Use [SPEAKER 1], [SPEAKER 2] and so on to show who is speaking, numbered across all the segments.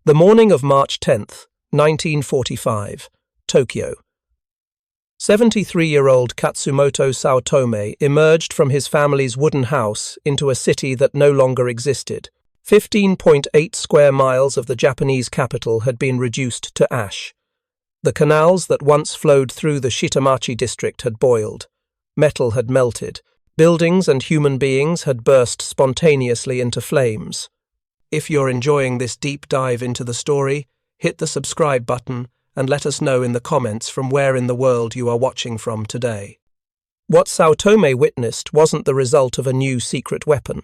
[SPEAKER 1] The morning of March 10th, 1945, Tokyo. 73-year-old Katsumoto Saotome emerged from his family's wooden house into a city that no longer existed. 15.8 square miles of the Japanese capital had been reduced to ash. The canals that once flowed through the Shitamachi district had boiled. Metal had melted. Buildings and human beings had burst spontaneously into flames. If you're enjoying this deep dive into the story, hit the subscribe button and let us know in the comments from where in the world you are watching from today. What Saotome witnessed wasn't the result of a new secret weapon.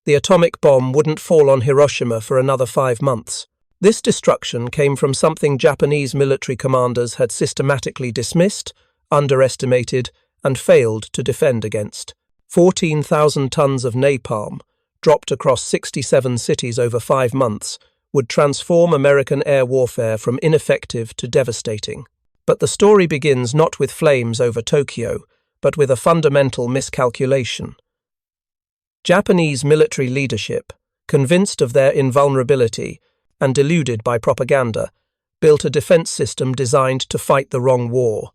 [SPEAKER 1] The atomic bomb wouldn't fall on Hiroshima for another 5 months. This destruction came from something Japanese military commanders had systematically dismissed, underestimated, and failed to defend against. 14,000 tons of napalm, dropped across 67 cities over 5 months, would transform American air warfare from ineffective to devastating. But the story begins not with flames over Tokyo, but with a fundamental miscalculation. Japanese military leadership, convinced of their invulnerability and deluded by propaganda, built a defense system designed to fight the wrong war.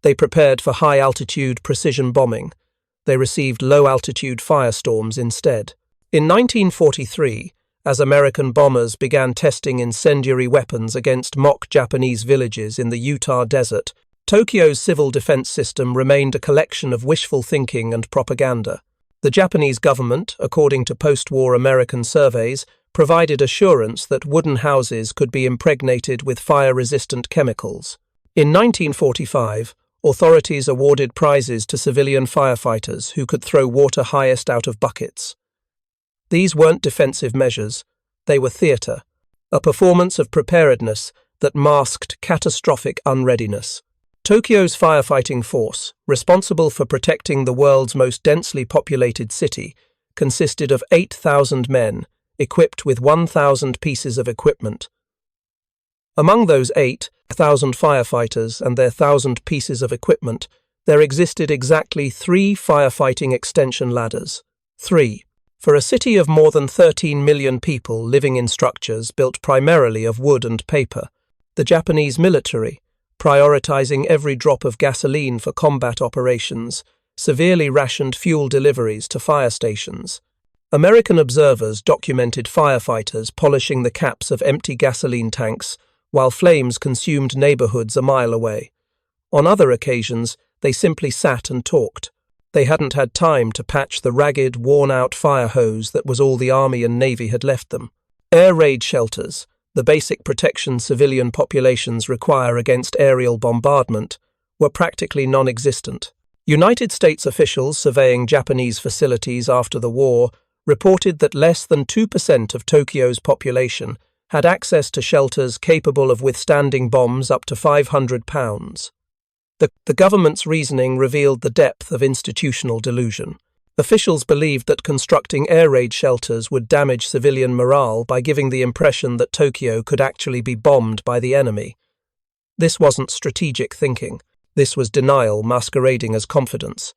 [SPEAKER 1] They prepared for high-altitude precision bombing. They received low-altitude firestorms instead. In 1943, as American bombers began testing incendiary weapons against mock Japanese villages in the Utah desert, Tokyo's civil defense system remained a collection of wishful thinking and propaganda. The Japanese government, according to post-war American surveys, provided assurance that wooden houses could be impregnated with fire-resistant chemicals. In 1945, authorities awarded prizes to civilian firefighters who could throw water highest out of buckets. These weren't defensive measures, they were theatre, a performance of preparedness that masked catastrophic unreadiness. Tokyo's firefighting force, responsible for protecting the world's most densely populated city, consisted of 8,000 men, equipped with 1,000 pieces of equipment. Among those 8,000 firefighters and their 1,000 pieces of equipment, there existed exactly 3 firefighting extension ladders. 3. For a city of more than 13 million people living in structures built primarily of wood and paper, the Japanese military, prioritizing every drop of gasoline for combat operations, severely rationed fuel deliveries to fire stations. American observers documented firefighters polishing the caps of empty gasoline tanks while flames consumed neighborhoods a mile away. On other occasions, they simply sat and talked. They hadn't had time to patch the ragged, worn-out fire hose that was all the Army and Navy had left them. Air raid shelters, the basic protection civilian populations require against aerial bombardment, were practically non-existent. United States officials surveying Japanese facilities after the war reported that less than 2% of Tokyo's population had access to shelters capable of withstanding bombs up to 500 pounds. The government's reasoning revealed the depth of institutional delusion. Officials believed that constructing air raid shelters would damage civilian morale by giving the impression that Tokyo could actually be bombed by the enemy. This wasn't strategic thinking. This was denial masquerading as confidence.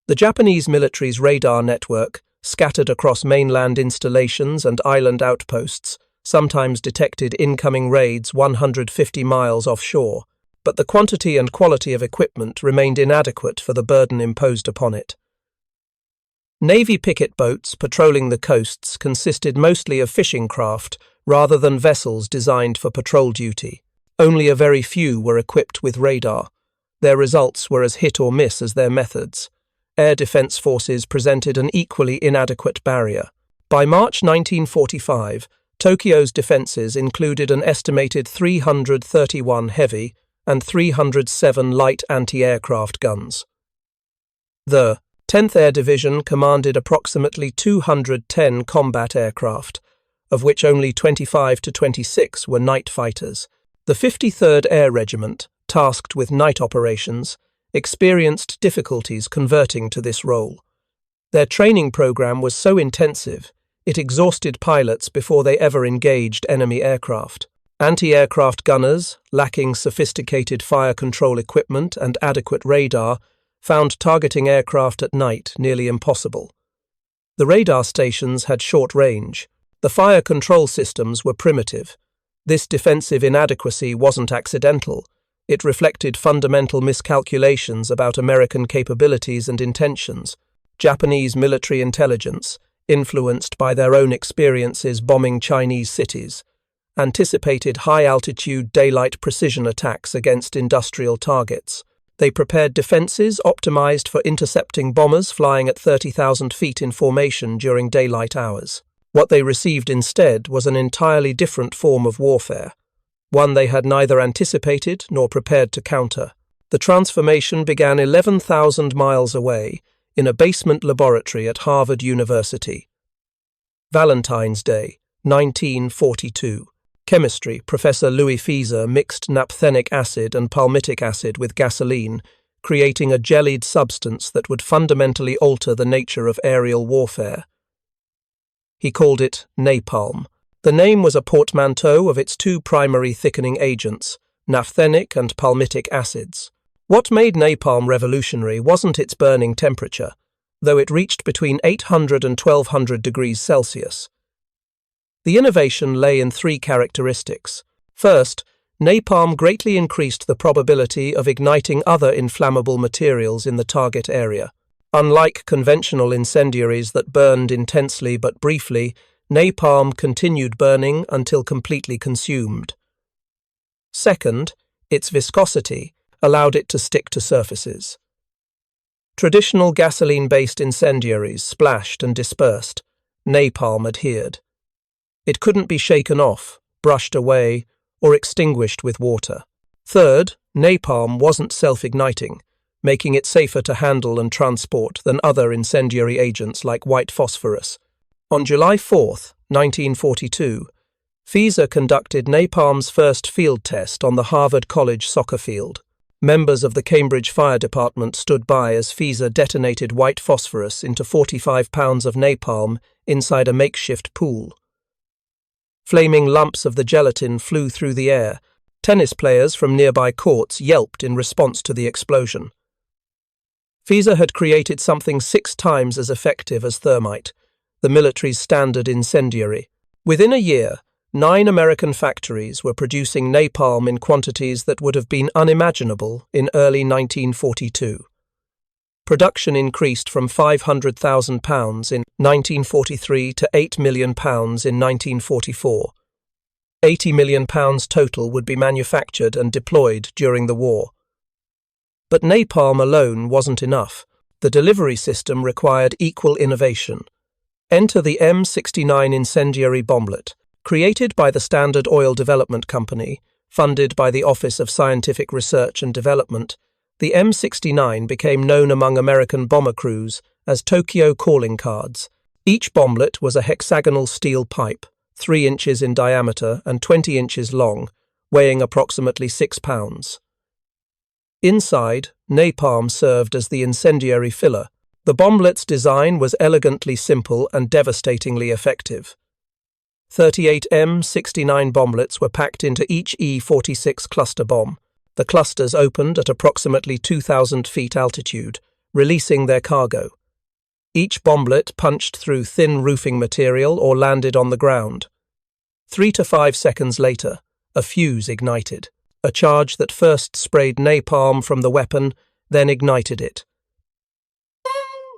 [SPEAKER 1] The Japanese military's radar network, scattered across mainland installations and island outposts, sometimes detected incoming raids 150 miles offshore, but the quantity and quality of equipment remained inadequate for the burden imposed upon it. Navy picket boats patrolling the coasts consisted mostly of fishing craft rather than vessels designed for patrol duty. Only a very few were equipped with radar. Their results were as hit or miss as their methods. Air defense forces presented an equally inadequate barrier. By March 1945, Tokyo's defenses included an estimated 331 heavy and 307 light anti-aircraft guns. The 10th Air Division commanded approximately 210 combat aircraft, of which only 25 to 26 were night fighters. The 53rd Air Regiment, tasked with night operations, experienced difficulties converting to this role. Their training program was so intensive, it exhausted pilots before they ever engaged enemy aircraft. Anti-aircraft gunners, lacking sophisticated fire control equipment and adequate radar, found targeting aircraft at night nearly impossible. The radar stations had short range. The fire control systems were primitive. This defensive inadequacy wasn't accidental. It reflected fundamental miscalculations about American capabilities and intentions. Japanese military intelligence, influenced by their own experiences bombing Chinese cities, anticipated high-altitude daylight precision attacks against industrial targets. They prepared defenses optimized for intercepting bombers flying at 30,000 feet in formation during daylight hours. What they received instead was an entirely different form of warfare, one they had neither anticipated nor prepared to counter. The transformation began 11,000 miles away, in a basement laboratory at Harvard University. Valentine's Day, 1942. Chemistry, Professor Louis Fieser mixed naphthenic acid and palmitic acid with gasoline, creating a jellied substance that would fundamentally alter the nature of aerial warfare. He called it napalm. The name was a portmanteau of its two primary thickening agents, naphthenic and palmitic acids. What made napalm revolutionary wasn't its burning temperature, though it reached between 800 and 1200 degrees Celsius. The innovation lay in three characteristics. First, napalm greatly increased the probability of igniting other inflammable materials in the target area. Unlike conventional incendiaries that burned intensely but briefly, napalm continued burning until completely consumed. Second, its viscosity allowed it to stick to surfaces. Traditional gasoline-based incendiaries splashed and dispersed. Napalm adhered. It couldn't be shaken off, brushed away, or extinguished with water. Third, napalm wasn't self-igniting, making it safer to handle and transport than other incendiary agents like white phosphorus. On July 4, 1942, Fieser conducted napalm's first field test on the Harvard College soccer field. Members of the Cambridge Fire Department stood by as Fieser detonated white phosphorus into 45 pounds of napalm inside a makeshift pool. Flaming lumps of the gelatin flew through the air. Tennis players from nearby courts yelped in response to the explosion. Fieser had created something 6 times as effective as thermite, the military's standard incendiary. Within a year, 9 American factories were producing napalm in quantities that would have been unimaginable in early 1942. Production increased from £500,000 in 1943 to £8 million in 1944. £80 million total would be manufactured and deployed during the war. But napalm alone wasn't enough. The delivery system required equal innovation. Enter the M69 incendiary bomblet, created by the Standard Oil Development Company, funded by the Office of Scientific Research and Development. The M69 became known among American bomber crews as Tokyo calling cards. Each bomblet was a hexagonal steel pipe, 3 inches in diameter and 20 inches long, weighing approximately 6 pounds. Inside, napalm served as the incendiary filler. The bomblet's design was elegantly simple and devastatingly effective. 38 M69 bomblets were packed into each E-46 cluster bomb. The clusters opened at approximately 2,000 feet altitude, releasing their cargo. Each bomblet punched through thin roofing material or landed on the ground. 3 to 5 seconds later, a fuse ignited, a charge that first sprayed napalm from the weapon, then ignited it.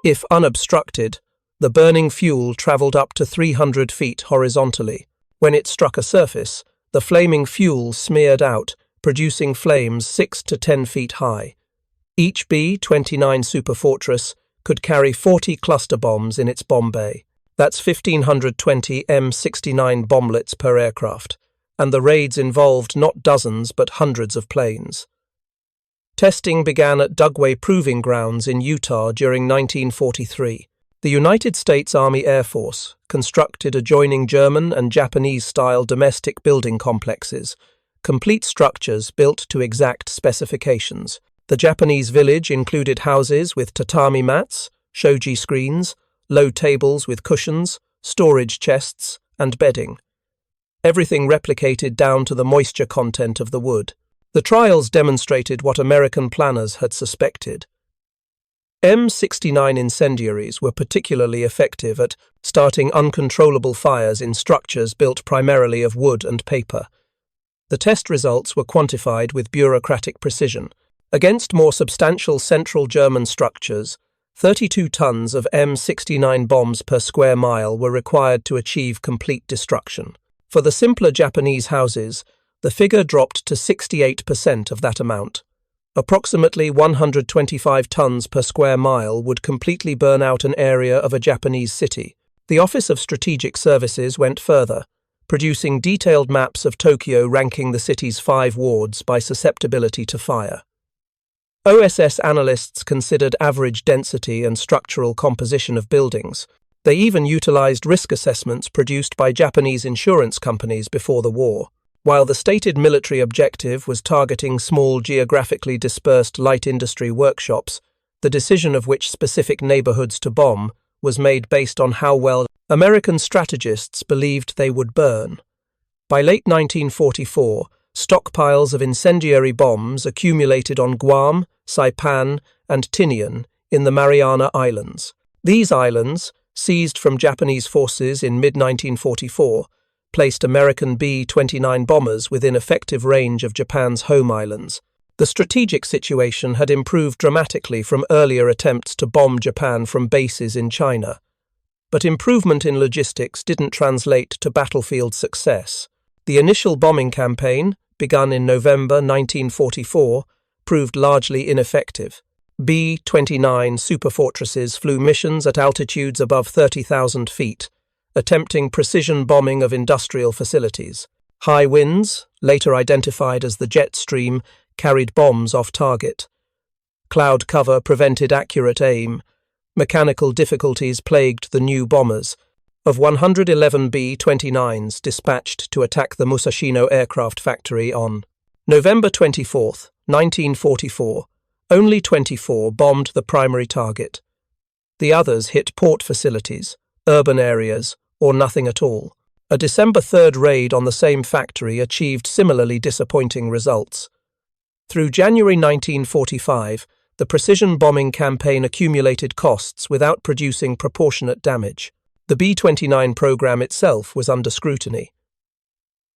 [SPEAKER 1] If unobstructed, the burning fuel traveled up to 300 feet horizontally. When it struck a surface, the flaming fuel smeared out, producing flames 6 to 10 feet high. Each B-29 Superfortress could carry 40 cluster bombs in its bomb bay. That's 1,520 M69 bomblets per aircraft, and the raids involved not dozens but hundreds of planes. Testing began at Dugway Proving Grounds in Utah during 1943. The United States Army Air Force constructed adjoining German and Japanese-style domestic building complexes, complete structures built to exact specifications. The Japanese village included houses with tatami mats, shoji screens, low tables with cushions, storage chests, and bedding. Everything replicated down to the moisture content of the wood. The trials demonstrated what American planners had suspected. M69 incendiaries were particularly effective at starting uncontrollable fires in structures built primarily of wood and paper. The test results were quantified with bureaucratic precision. Against more substantial central German structures, 32 tons of M69 bombs per square mile were required to achieve complete destruction. For the simpler Japanese houses, the figure dropped to 68% of that amount. Approximately 125 tons per square mile would completely burn out an area of a Japanese city. The Office of Strategic Services went further, producing detailed maps of Tokyo ranking the city's 5 wards by susceptibility to fire. OSS analysts considered average density and structural composition of buildings. They even utilized risk assessments produced by Japanese insurance companies before the war. While the stated military objective was targeting small geographically dispersed light industry workshops, the decision of which specific neighborhoods to bomb was made based on how well American strategists believed they would burn. By late 1944, stockpiles of incendiary bombs accumulated on Guam, Saipan, and Tinian in the Mariana Islands. These islands, seized from Japanese forces in mid-1944, placed American B-29 bombers within effective range of Japan's home islands. The strategic situation had improved dramatically from earlier attempts to bomb Japan from bases in China. But improvement in logistics didn't translate to battlefield success. The initial bombing campaign, begun in November 1944, proved largely ineffective. B-29 superfortresses flew missions at altitudes above 30,000 feet, attempting precision bombing of industrial facilities. High winds, later identified as the jet stream, carried bombs off target. Cloud cover prevented accurate aim. Mechanical difficulties plagued the new bombers. Of 111 B-29s dispatched to attack the Musashino aircraft factory on November 24, 1944, only 24 bombed the primary target. The others hit port facilities, urban areas, or nothing at all. A December 3rd raid on the same factory achieved similarly disappointing results. Through January 1945, the precision bombing campaign accumulated costs without producing proportionate damage. The B-29 program itself was under scrutiny.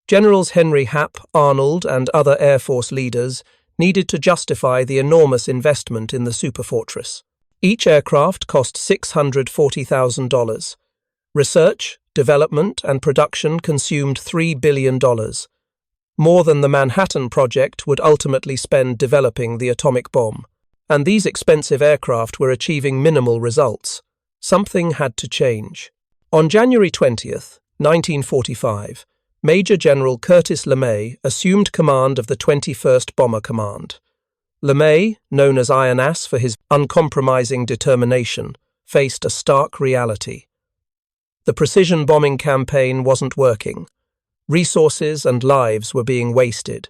[SPEAKER 1] Generals Henry Hap, Arnold, and other Air Force leaders needed to justify the enormous investment in the superfortress. Each aircraft cost $640,000. Research, development, and production consumed $3 billion, more than the Manhattan Project would ultimately spend developing the atomic bomb. And these expensive aircraft were achieving minimal results. Something had to change. On January 20, 1945, Major General Curtis LeMay assumed command of the 21st Bomber Command. LeMay, known as Iron Ass for his uncompromising determination, faced a stark reality. The precision bombing campaign wasn't working. Resources and lives were being wasted.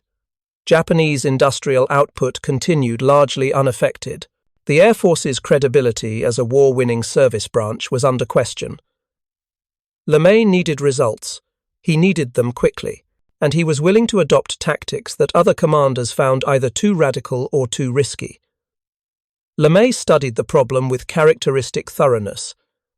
[SPEAKER 1] Japanese industrial output continued largely unaffected. The Air Force's credibility as a war-winning service branch was under question. LeMay needed results. He needed them quickly, and he was willing to adopt tactics that other commanders found either too radical or too risky. LeMay studied the problem with characteristic thoroughness.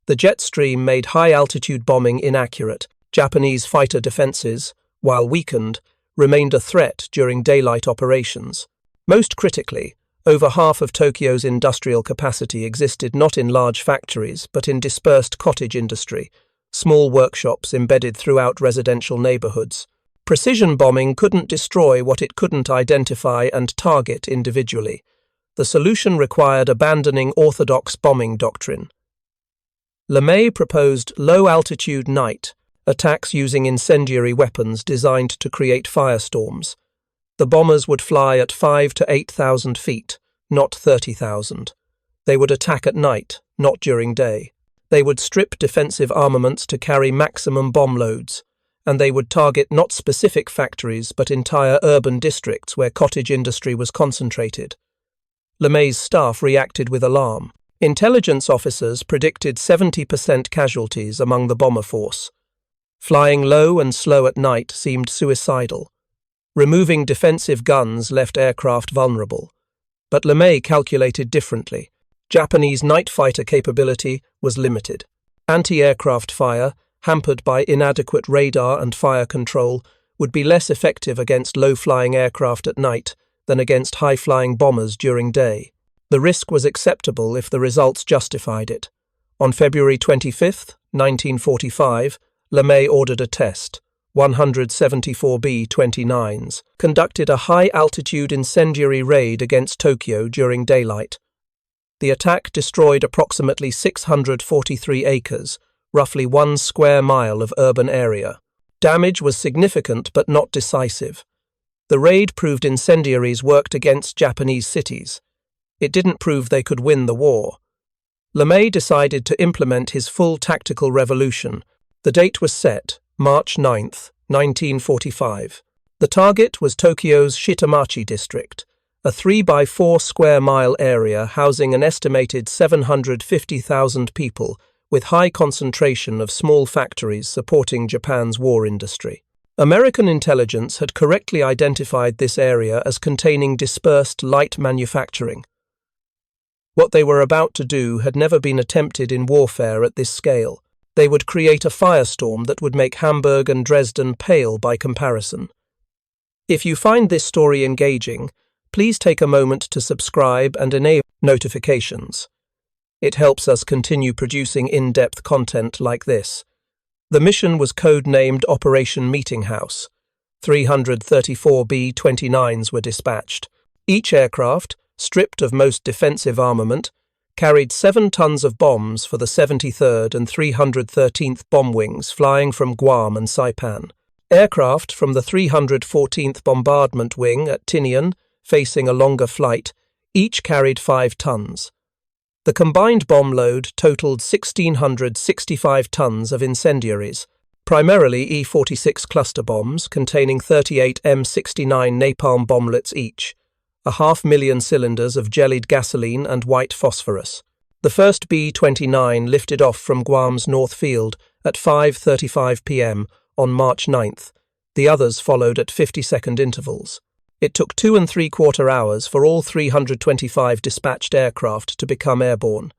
[SPEAKER 1] The jet stream made high-altitude bombing inaccurate. Japanese fighter defenses, while weakened, remained a threat during daylight operations. Most critically, over half of Tokyo's industrial capacity existed not in large factories but in dispersed cottage industry, small workshops embedded throughout residential neighborhoods. Precision bombing couldn't destroy what it couldn't identify and target individually. The solution required abandoning orthodox bombing doctrine. LeMay proposed low-altitude night attacks using incendiary weapons designed to create firestorms. The bombers would fly at 5,000 to 8,000 feet, not 30,000. They would attack at night, not during day. They would strip defensive armaments to carry maximum bomb loads, and they would target not specific factories but entire urban districts where cottage industry was concentrated. LeMay's staff reacted with alarm. Intelligence officers predicted 70% casualties among the bomber force. Flying low and slow at night seemed suicidal. Removing defensive guns left aircraft vulnerable. But LeMay calculated differently. Japanese night fighter capability was limited. Anti-aircraft fire, hampered by inadequate radar and fire control, would be less effective against low-flying aircraft at night than against high-flying bombers during day. The risk was acceptable if the results justified it. On February 25, 1945, LeMay ordered a test. 174 B-29s conducted a high-altitude incendiary raid against Tokyo during daylight. The attack destroyed approximately 643 acres, roughly 1 square mile of urban area. Damage was significant but not decisive. The raid proved incendiaries worked against Japanese cities. It didn't prove they could win the war. LeMay decided to implement his full tactical revolution. The date was set, March 9, 1945. The target was Tokyo's Shitamachi district, a 3-by-4 square mile area housing an estimated 750,000 people with high concentration of small factories supporting Japan's war industry. American intelligence had correctly identified this area as containing dispersed light manufacturing. What they were about to do had never been attempted in warfare at this scale. They would create a firestorm that would make Hamburg and Dresden pale by comparison. If you find this story engaging, please take a moment to subscribe and enable notifications. It helps us continue producing in-depth content like this. The mission was code-named Operation Meeting House. 334 B-29s were dispatched. Each aircraft, stripped of most defensive armament, carried 7 tons of bombs for the 73rd and 313th Bomb Wings flying from Guam and Saipan. Aircraft from the 314th Bombardment Wing at Tinian, facing a longer flight, each carried 5 tons. The combined bomb load totaled 1,665 tons of incendiaries, primarily E-46 cluster bombs containing 38 M69 napalm bomblets each, 500,000 cylinders of jellied gasoline and white phosphorus. The first B-29 lifted off from Guam's North Field at 5:35 p.m. on March 9th. The others followed at 50-second intervals. It took 2 3/4 hours for all 325 dispatched aircraft to become airborne.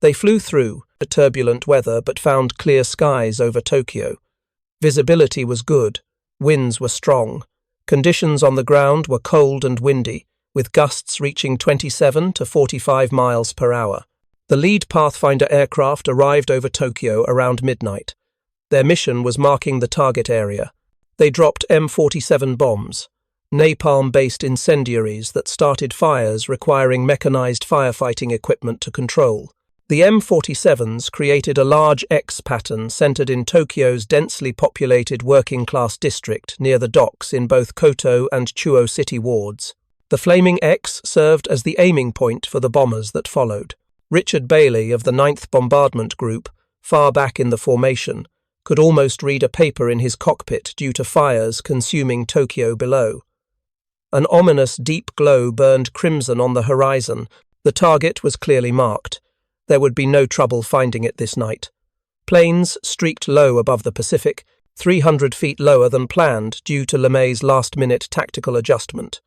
[SPEAKER 1] They flew through the turbulent weather but found clear skies over Tokyo. Visibility was good, winds were strong. Conditions on the ground were cold and windy, with gusts reaching 27 to 45 miles per hour. The lead Pathfinder aircraft arrived over Tokyo around midnight. Their mission was marking the target area. They dropped M47 bombs, napalm-based incendiaries that started fires requiring mechanized firefighting equipment to control. The M47s created a large X pattern centered in Tokyo's densely populated working-class district near the docks in both Koto and Chuo city wards. The flaming X served as the aiming point for the bombers that followed. Richard Bailey of the 9th Bombardment Group, far back in the formation, could almost read a paper in his cockpit due to fires consuming Tokyo below. An ominous deep glow burned crimson on the horizon. The target was clearly marked. There would be no trouble finding it this night. Planes streaked low above the Pacific, 300 feet lower than planned due to LeMay's last-minute tactical adjustment.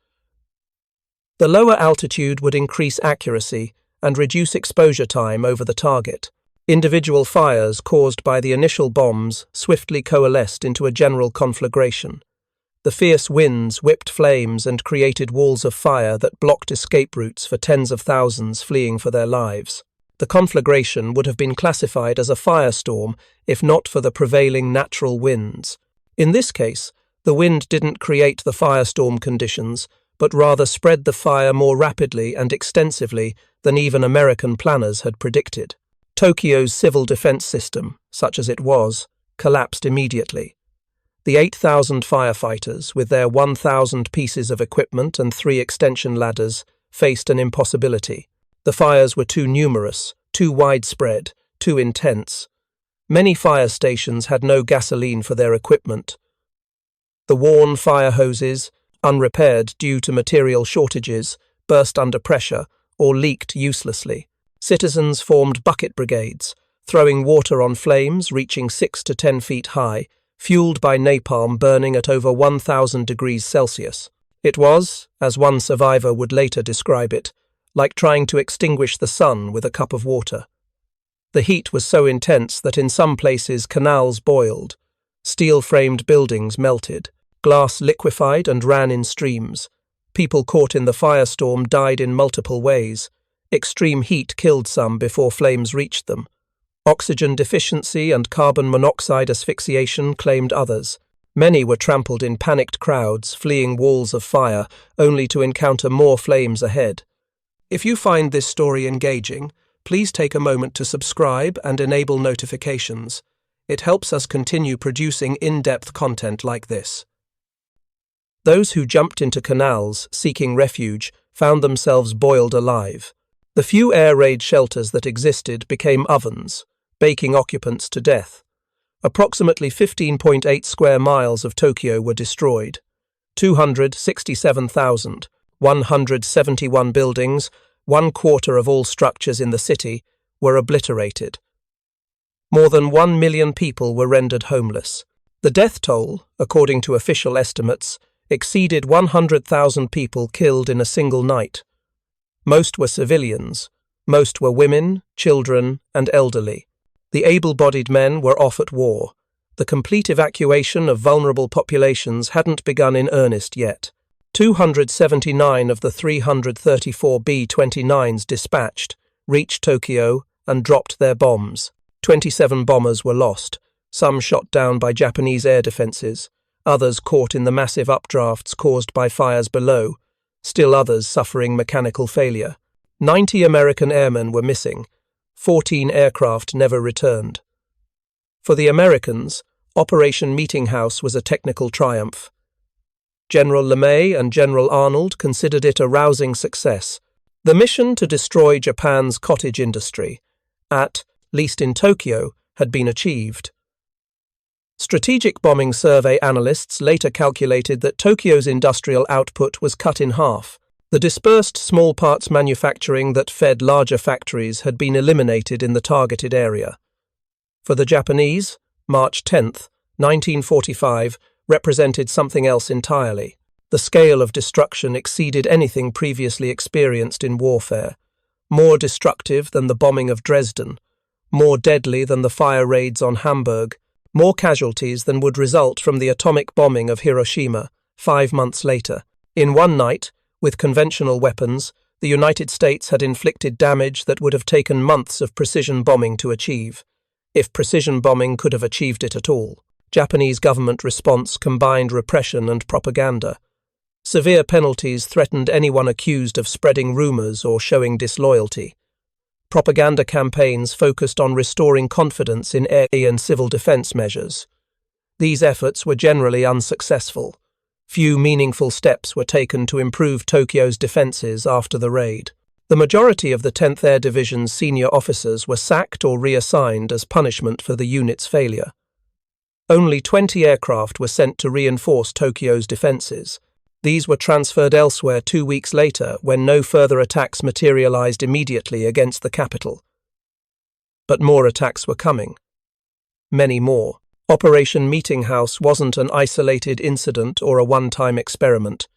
[SPEAKER 1] The lower altitude would increase accuracy and reduce exposure time over the target. Individual fires caused by the initial bombs swiftly coalesced into a general conflagration. The fierce winds whipped flames and created walls of fire that blocked escape routes for tens of thousands fleeing for their lives. The conflagration would have been classified as a firestorm if not for the prevailing natural winds. In this case, the wind didn't create the firestorm conditions, but rather spread the fire more rapidly and extensively than even American planners had predicted. Tokyo's civil defense system, such as it was, collapsed immediately. The 8,000 firefighters, with their 1,000 pieces of equipment and 3 extension ladders, faced an impossibility. The fires were too numerous, too widespread, too intense. Many fire stations had no gasoline for their equipment. The worn fire hoses, unrepaired due to material shortages, burst under pressure or leaked uselessly. Citizens formed bucket brigades, throwing water on flames reaching 6 to 10 feet high, fueled by napalm burning at over 1,000 degrees Celsius. It was, as one survivor would later describe it, like trying to extinguish the sun with a cup of water. The heat was so intense that in some places canals boiled, steel-framed buildings melted, glass liquefied and ran in streams. People caught in the firestorm died in multiple ways. Extreme heat killed some before flames reached them. Oxygen deficiency and carbon monoxide asphyxiation claimed others. Many were trampled in panicked crowds, fleeing walls of fire, only to encounter more flames ahead. If you find this story engaging, please take a moment to subscribe and enable notifications. It helps us continue producing in-depth content like this. Those who jumped into canals, seeking refuge, found themselves boiled alive. The few air raid shelters that existed became ovens, baking occupants to death. Approximately 15.8 square miles of Tokyo were destroyed. 267,171 buildings, 1/4 of all structures in the city, were obliterated. More than 1 million people were rendered homeless. The death toll, according to official estimates, exceeded 100,000 people killed in a single night. Most were civilians. Most were women, children, and elderly. The able-bodied men were off at war. The complete evacuation of vulnerable populations hadn't begun in earnest yet. 279 of the 334 B-29s dispatched reached Tokyo and dropped their bombs. 27 bombers were lost, some shot down by Japanese air defenses, others caught in the massive updrafts caused by fires below, still others suffering mechanical failure. 90 American airmen were missing. 14 aircraft never returned. For the Americans, Operation Meeting House was a technical triumph. General LeMay and General Arnold considered it a rousing success. The mission to destroy Japan's cottage industry, at least in Tokyo, had been achieved. Strategic Bombing Survey analysts later calculated that Tokyo's industrial output was cut in half. The dispersed small parts manufacturing that fed larger factories had been eliminated in the targeted area. For the Japanese, March 10, 1945, represented something else entirely. The scale of destruction exceeded anything previously experienced in warfare. More destructive than the bombing of Dresden, more deadly than the fire raids on Hamburg, more casualties than would result from the atomic bombing of Hiroshima 5 months later. In one night, with conventional weapons, the United States had inflicted damage that would have taken months of precision bombing to achieve, if precision bombing could have achieved it at all. Japanese government response combined repression and propaganda. Severe penalties threatened anyone accused of spreading rumors or showing disloyalty. Propaganda campaigns focused on restoring confidence in air and civil defense measures. These efforts were generally unsuccessful. Few meaningful steps were taken to improve Tokyo's defenses after the raid. The majority of the 10th Air Division's senior officers were sacked or reassigned as punishment for the unit's failure. Only 20 aircraft were sent to reinforce Tokyo's defenses. These were transferred elsewhere 2 weeks later when no further attacks materialized immediately against the capital. But more attacks were coming. Many more. Operation Meeting House wasn't an isolated incident or a one-time experiment.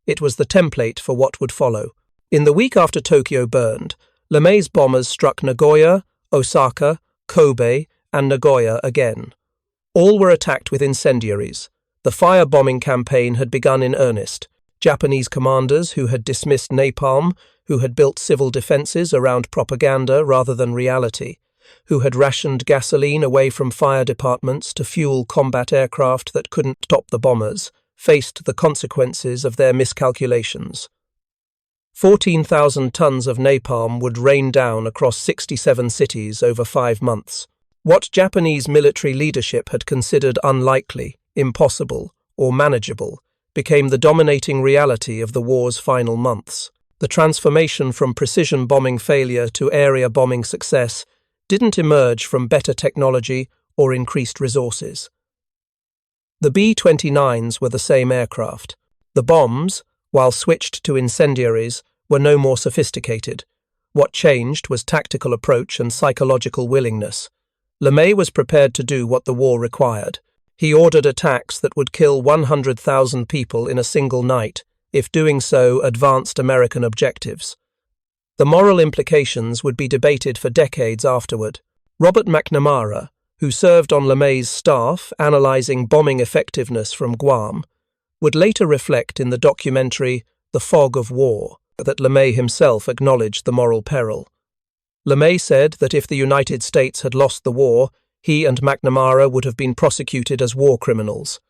[SPEAKER 1] It was the template for what would follow. In the week after Tokyo burned, LeMay's bombers struck Nagoya, Osaka, Kobe, and Nagoya again. All were attacked with incendiaries. The firebombing campaign had begun in earnest. Japanese commanders who had dismissed napalm, who had built civil defenses around propaganda rather than reality, who had rationed gasoline away from fire departments to fuel combat aircraft that couldn't stop the bombers, faced the consequences of their miscalculations. 14,000 tons of napalm would rain down across 67 cities over 5 months. What Japanese military leadership had considered unlikely, impossible, or manageable became the dominating reality of the war's final months. The transformation from precision bombing failure to area bombing success didn't emerge from better technology or increased resources. The B-29s were the same aircraft. The bombs, while switched to incendiaries, were no more sophisticated. What changed was tactical approach and psychological willingness. LeMay was prepared to do what the war required. He ordered attacks that would kill 100,000 people in a single night, if doing so advanced American objectives. The moral implications would be debated for decades afterward. Robert McNamara, who served on LeMay's staff analyzing bombing effectiveness from Guam, would later reflect in the documentary The Fog of War that LeMay himself acknowledged the moral peril. LeMay said that if the United States had lost the war, he and McNamara would have been prosecuted as war criminals.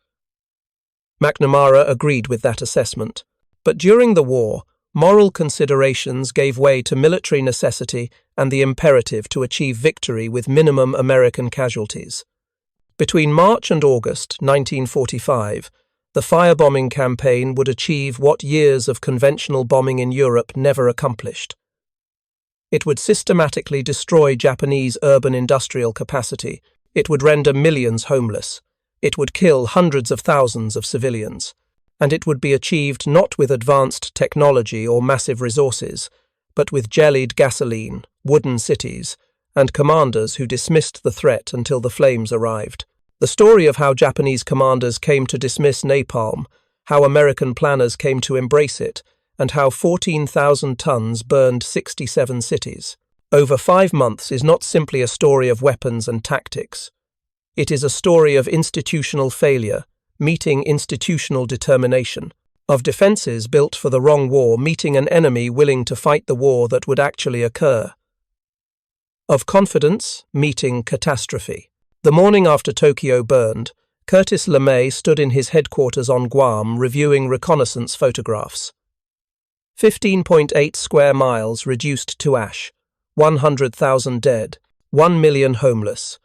[SPEAKER 1] McNamara agreed with that assessment. But during the war, moral considerations gave way to military necessity and the imperative to achieve victory with minimum American casualties. Between March and August 1945, the firebombing campaign would achieve what years of conventional bombing in Europe never accomplished. It would systematically destroy Japanese urban industrial capacity. It would render millions homeless. It would kill hundreds of thousands of civilians. And it would be achieved not with advanced technology or massive resources, but with jellied gasoline, wooden cities, and commanders who dismissed the threat until the flames arrived. The story of how Japanese commanders came to dismiss napalm, how American planners came to embrace it, and how 14,000 tons burned 67 cities over 5 months is not simply a story of weapons and tactics. It is a story of institutional failure meeting institutional determination, of defenses built for the wrong war meeting an enemy willing to fight the war that would actually occur, of confidence meeting catastrophe. The morning after Tokyo burned, Curtis LeMay stood in his headquarters on Guam reviewing reconnaissance photographs. 15.8 square miles reduced to ash, 100,000 dead, 1 million homeless.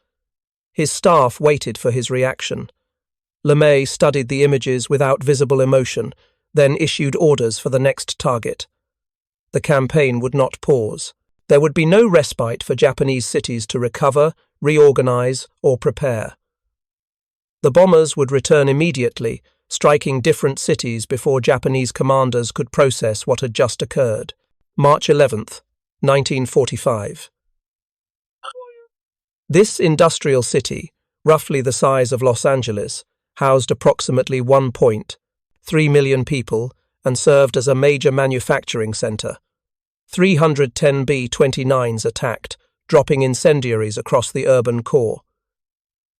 [SPEAKER 1] His staff waited for his reaction. LeMay studied the images without visible emotion, then issued orders for the next target. The campaign would not pause. There would be no respite for Japanese cities to recover, reorganize, or prepare. The bombers would return immediately, striking different cities before Japanese commanders could process what had just occurred. March 11th, 1945. This industrial city, roughly the size of Los Angeles, housed approximately 1.3 million people and served as a major manufacturing center. 310 B-29s attacked, dropping incendiaries across the urban core.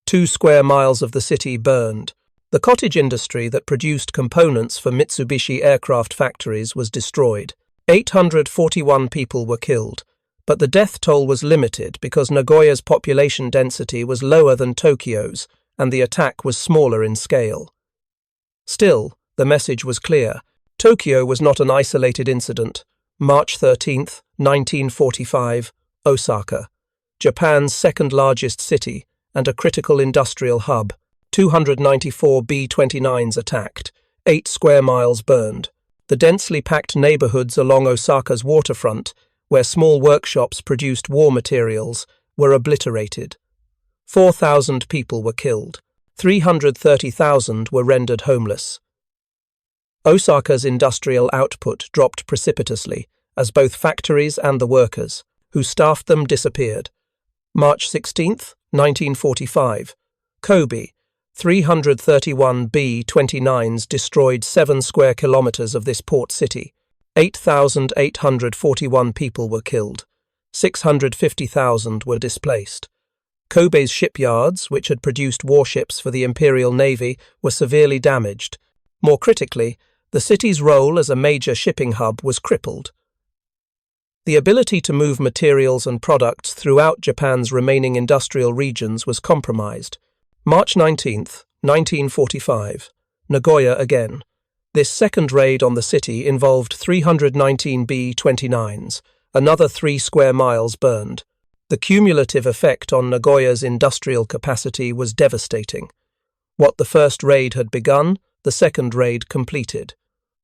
[SPEAKER 1] 2 square miles of the city burned. The cottage industry that produced components for Mitsubishi aircraft factories was destroyed. 841 people were killed, but the death toll was limited because Nagoya's population density was lower than Tokyo's and the attack was smaller in scale. Still, the message was clear. Tokyo was not an isolated incident. March 13, 1945, Osaka, Japan's second-largest city and a critical industrial hub. 294 B-29s attacked, 8 square miles burned. The densely packed neighborhoods along Osaka's waterfront, where small workshops produced war materials, were obliterated. 4,000 people were killed. 330,000 were rendered homeless. Osaka's industrial output dropped precipitously as both factories and the workers, who staffed them, disappeared. March 16, 1945, Kobe, 331 B-29s destroyed 7 square kilometers of this port city. 8,841 people were killed. 650,000 were displaced. Kobe's shipyards, which had produced warships for the Imperial Navy, were severely damaged. More critically, the city's role as a major shipping hub was crippled. The ability to move materials and products throughout Japan's remaining industrial regions was compromised. March 19, 1945, Nagoya again. This second raid on the city involved 319 B-29s, another 3 square miles burned. The cumulative effect on Nagoya's industrial capacity was devastating. What the first raid had begun, the second raid completed.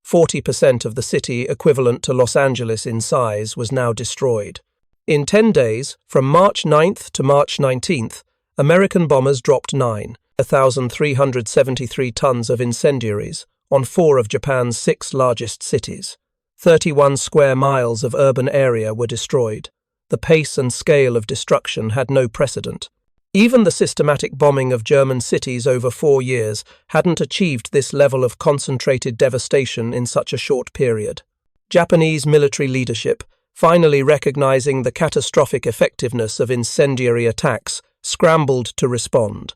[SPEAKER 1] 40% of the city, equivalent to Los Angeles in size, was now destroyed. In 10 days, from March 9th to March 19th, American bombers dropped 1,373 tons of incendiaries on 4 of Japan's 6 largest cities. 31 square miles of urban area were destroyed. The pace and scale of destruction had no precedent. Even the systematic bombing of German cities over 4 years hadn't achieved this level of concentrated devastation in such a short period. Japanese military leadership, finally recognizing the catastrophic effectiveness of incendiary attacks, scrambled to respond.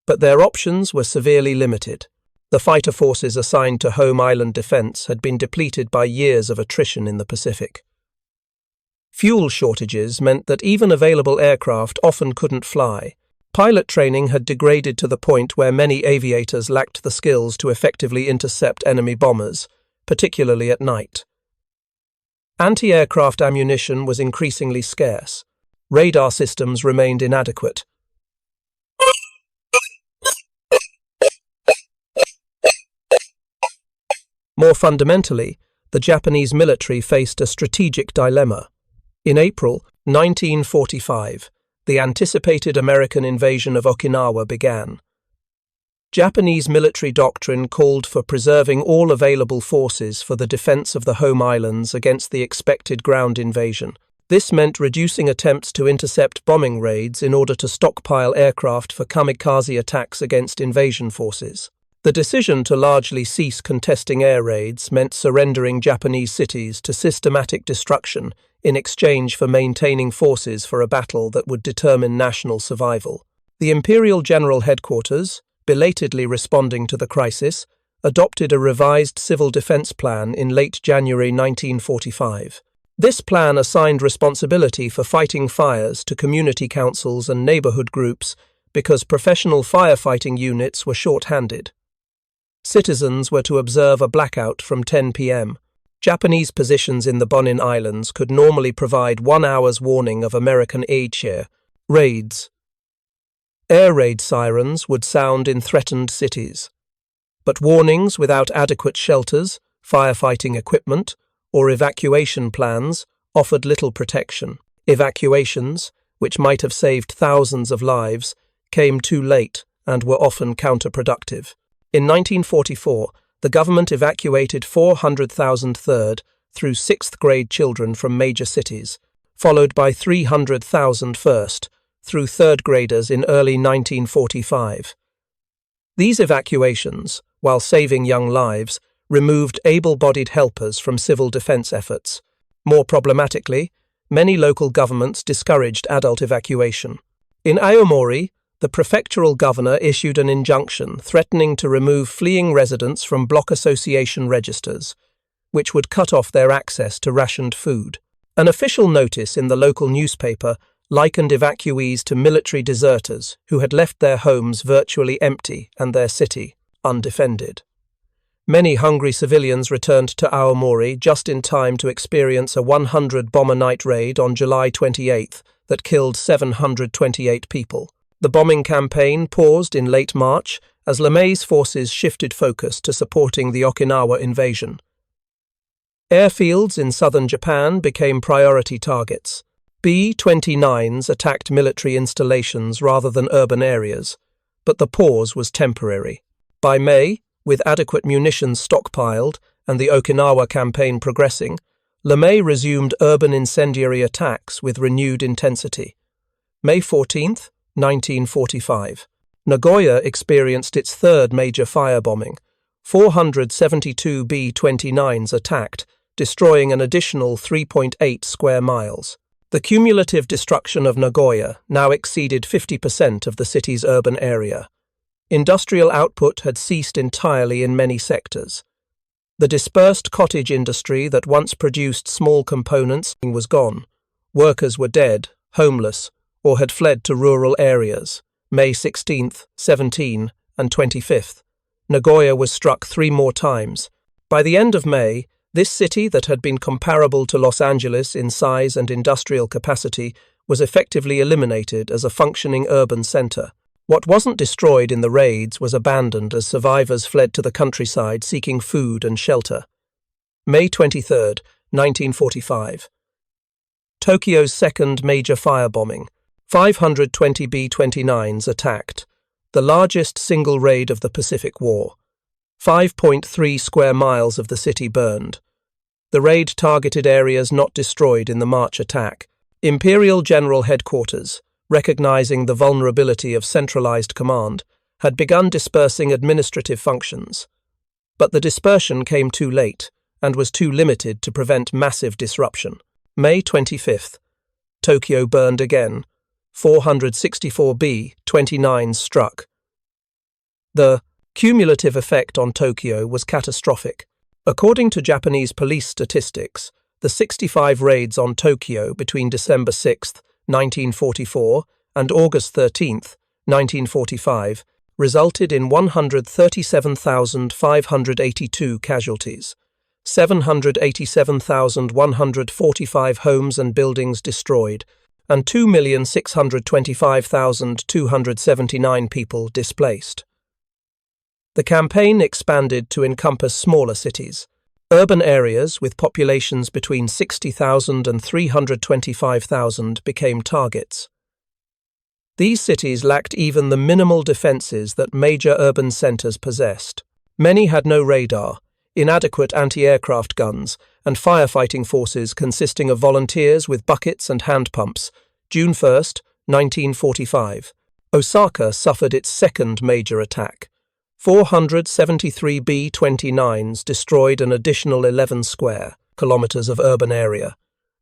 [SPEAKER 1] But their options were severely limited. The fighter forces assigned to home island defense had been depleted by years of attrition in the Pacific. Fuel shortages meant that even available aircraft often couldn't fly. Pilot training had degraded to the point where many aviators lacked the skills to effectively intercept enemy bombers, particularly at night. Anti-aircraft ammunition was increasingly scarce. Radar systems remained inadequate. More fundamentally, the Japanese military faced a strategic dilemma. In April 1945, the anticipated American invasion of Okinawa began. Japanese military doctrine called for preserving all available forces for the defense of the home islands against the expected ground invasion. This meant reducing attempts to intercept bombing raids in order to stockpile aircraft for kamikaze attacks against invasion forces. The decision to largely cease contesting air raids meant surrendering Japanese cities to systematic destruction in exchange for maintaining forces for a battle that would determine national survival. The Imperial General Headquarters, belatedly responding to the crisis, adopted a revised civil defense plan in late January 1945. This plan assigned responsibility for fighting fires to community councils and neighborhood groups because professional firefighting units were short-handed. Citizens were to observe a blackout from 10 p.m. Japanese positions in the Bonin Islands could normally provide 1 hour's warning of American air raids. Air raid sirens would sound in threatened cities. But warnings without adequate shelters, firefighting equipment, or evacuation plans offered little protection. Evacuations, which might have saved thousands of lives, came too late and were often counterproductive. In 1944, the government evacuated 400,000 3rd through 6th grade children from major cities, followed by 300,000 1st through 3rd graders in early 1945. These evacuations, while saving young lives, removed able-bodied helpers from civil defense efforts. More problematically, many local governments discouraged adult evacuation. In Aomori, the prefectural governor issued an injunction threatening to remove fleeing residents from block association registers, which would cut off their access to rationed food. An official notice in the local newspaper likened evacuees to military deserters who had left their homes virtually empty and their city undefended. Many hungry civilians returned to Aomori just in time to experience a 100-bomber night raid on July 28 that killed 728 people. The bombing campaign paused in late March as LeMay's forces shifted focus to supporting the Okinawa invasion. Airfields in southern Japan became priority targets. B-29s attacked military installations rather than urban areas, but the pause was temporary. By May, with adequate munitions stockpiled and the Okinawa campaign progressing, LeMay resumed urban incendiary attacks with renewed intensity. May 14, 1945. Nagoya experienced its third major firebombing. 472 B-29s attacked, destroying an additional 3.8 square miles. The cumulative destruction of Nagoya now exceeded 50% of the city's urban area. Industrial output had ceased entirely in many sectors. The dispersed cottage industry that once produced small components was gone. Workers were dead, homeless, or had fled to rural areas. May 16th, 17th, and 25th. Nagoya was struck 3 more times. By the end of May, this city that had been comparable to Los Angeles in size and industrial capacity was effectively eliminated as a functioning urban center. What wasn't destroyed in the raids was abandoned as survivors fled to the countryside seeking food and shelter. May 23, 1945. Tokyo's second major firebombing. 520 B-29s attacked, the largest single raid of the Pacific War. 5.3 square miles of the city burned. The raid targeted areas not destroyed in the March attack. Imperial General Headquarters, recognizing the vulnerability of centralized command, had begun dispersing administrative functions. But the dispersion came too late, and was too limited to prevent massive disruption. May 25th. Tokyo burned again. 464 B-29s struck. The cumulative effect on Tokyo was catastrophic. According to Japanese police statistics, the 65 raids on Tokyo between December 6, 1944 and August 13, 1945 resulted in 137,582 casualties, 787,145 homes and buildings destroyed, and 2,625,279 people displaced. The campaign expanded to encompass smaller cities. Urban areas with populations between 60,000 and 325,000 became targets. These cities lacked even the minimal defences that major urban centres possessed. Many had no radar, inadequate anti-aircraft guns, and firefighting forces consisting of volunteers with buckets and hand pumps. June 1, 1945. Osaka suffered its second major attack. 473 B-29s destroyed an additional 11 square kilometers of urban area.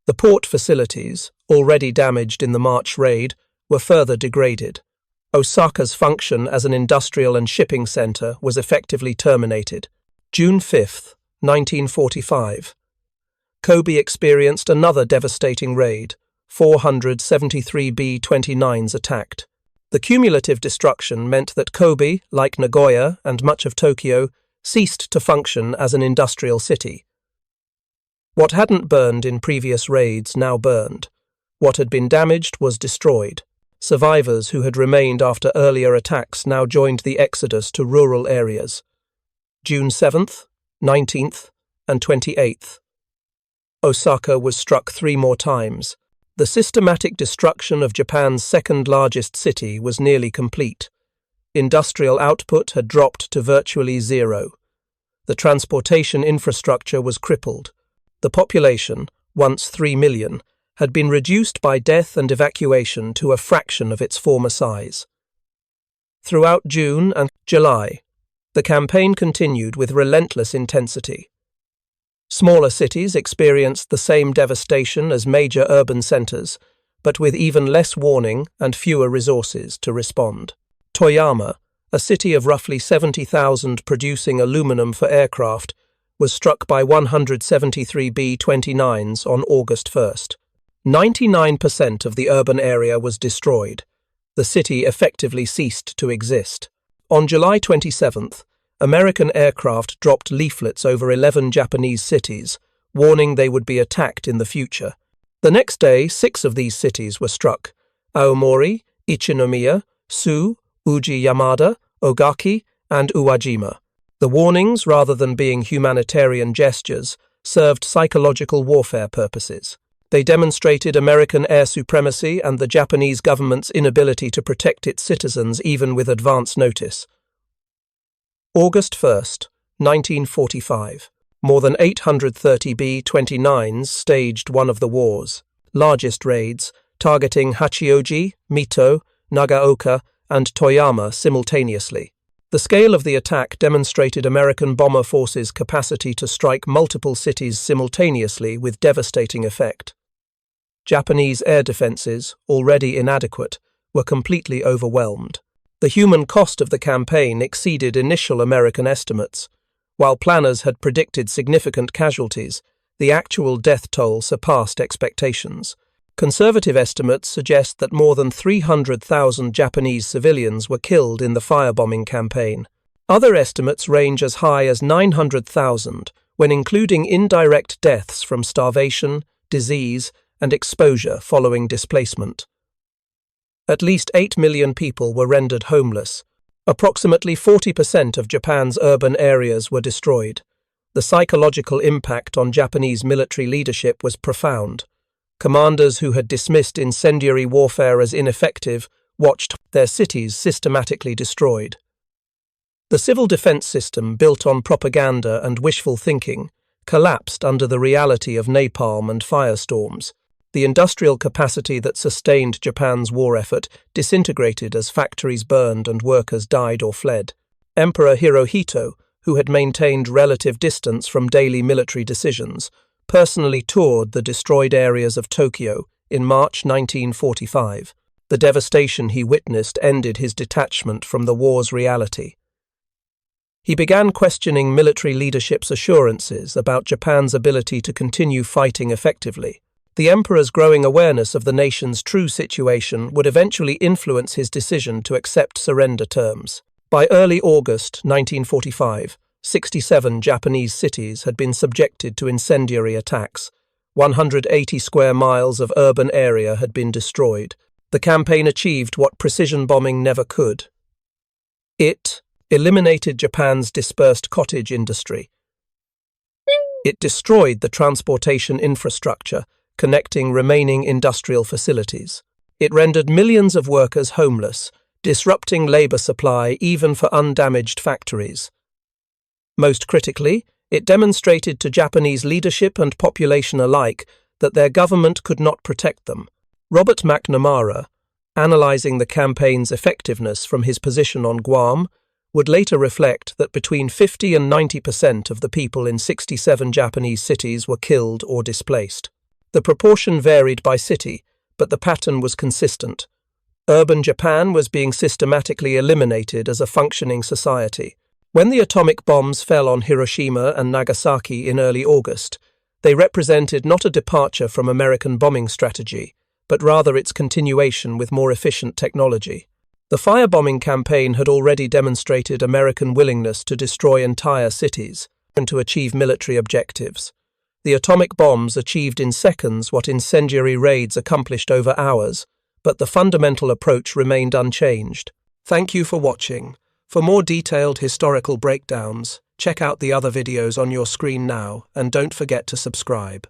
[SPEAKER 1] The port facilities, already damaged in the March raid, were further degraded. Osaka's function as an industrial and shipping center was effectively terminated. June 5, 1945. Kobe experienced another devastating raid. 473 B-29s attacked. The cumulative destruction meant that Kobe, like Nagoya and much of Tokyo, ceased to function as an industrial city. What hadn't burned in previous raids now burned. What had been damaged was destroyed. Survivors who had remained after earlier attacks now joined the exodus to rural areas. June 7th, 19th, and 28th. Osaka was struck 3 more times. The systematic destruction of Japan's second-largest city was nearly complete. Industrial output had dropped to virtually zero. The transportation infrastructure was crippled. The population, once 3 million, had been reduced by death and evacuation to a fraction of its former size. Throughout June and July, the campaign continued with relentless intensity. Smaller cities experienced the same devastation as major urban centres, but with even less warning and fewer resources to respond. Toyama, a city of roughly 70,000 producing aluminum for aircraft, was struck by 173 B-29s on August 1st. 99% of the urban area was destroyed. The city effectively ceased to exist. On July 27th, American aircraft dropped leaflets over 11 Japanese cities, warning they would be attacked in the future. The next day, 6 of these cities were struck: Aomori, Ichinomiya, Tsu, Uji Yamada, Ogaki, and Uwajima. The warnings, rather than being humanitarian gestures, served psychological warfare purposes. They demonstrated American air supremacy and the Japanese government's inability to protect its citizens even with advance notice. August 1st, 1945. More than 830 B-29s staged one of the war's largest raids, targeting Hachioji, Mito, Nagaoka, and Toyama simultaneously. The scale of the attack demonstrated American bomber forces' capacity to strike multiple cities simultaneously with devastating effect. Japanese air defenses, already inadequate, were completely overwhelmed. The human cost of the campaign exceeded initial American estimates. While planners had predicted significant casualties, the actual death toll surpassed expectations. Conservative estimates suggest that more than 300,000 Japanese civilians were killed in the firebombing campaign. Other estimates range as high as 900,000, when including indirect deaths from starvation, disease, and exposure following displacement. At least 8 million people were rendered homeless. Approximately 40% of Japan's urban areas were destroyed. The psychological impact on Japanese military leadership was profound. Commanders who had dismissed incendiary warfare as ineffective watched their cities systematically destroyed. The civil defense system, built on propaganda and wishful thinking, collapsed under the reality of napalm and firestorms. The industrial capacity that sustained Japan's war effort disintegrated as factories burned and workers died or fled. Emperor Hirohito, who had maintained relative distance from daily military decisions, personally toured the destroyed areas of Tokyo in March 1945. The devastation he witnessed ended his detachment from the war's reality. He began questioning military leadership's assurances about Japan's ability to continue fighting effectively. The emperor's growing awareness of the nation's true situation would eventually influence his decision to accept surrender terms. By early August 1945, 67 Japanese cities had been subjected to incendiary attacks. 180 square miles of urban area had been destroyed. The campaign achieved what precision bombing never could. It eliminated Japan's dispersed cottage industry. It destroyed the transportation infrastructure connecting remaining industrial facilities. It rendered millions of workers homeless, disrupting labor supply even for undamaged factories. Most critically, it demonstrated to Japanese leadership and population alike that their government could not protect them. Robert McNamara, analyzing the campaign's effectiveness from his position on Guam, would later reflect that between 50 and 90% of the people in 67 Japanese cities were killed or displaced. The proportion varied by city, but the pattern was consistent. Urban Japan was being systematically eliminated as a functioning society. When the atomic bombs fell on Hiroshima and Nagasaki in early August, they represented not a departure from American bombing strategy, but rather its continuation with more efficient technology. The firebombing campaign had already demonstrated American willingness to destroy entire cities and to achieve military objectives. The atomic bombs achieved in seconds what incendiary raids accomplished over hours, but the fundamental approach remained unchanged. Thank you for watching. For more detailed historical breakdowns, check out the other videos on your screen now, and don't forget to subscribe.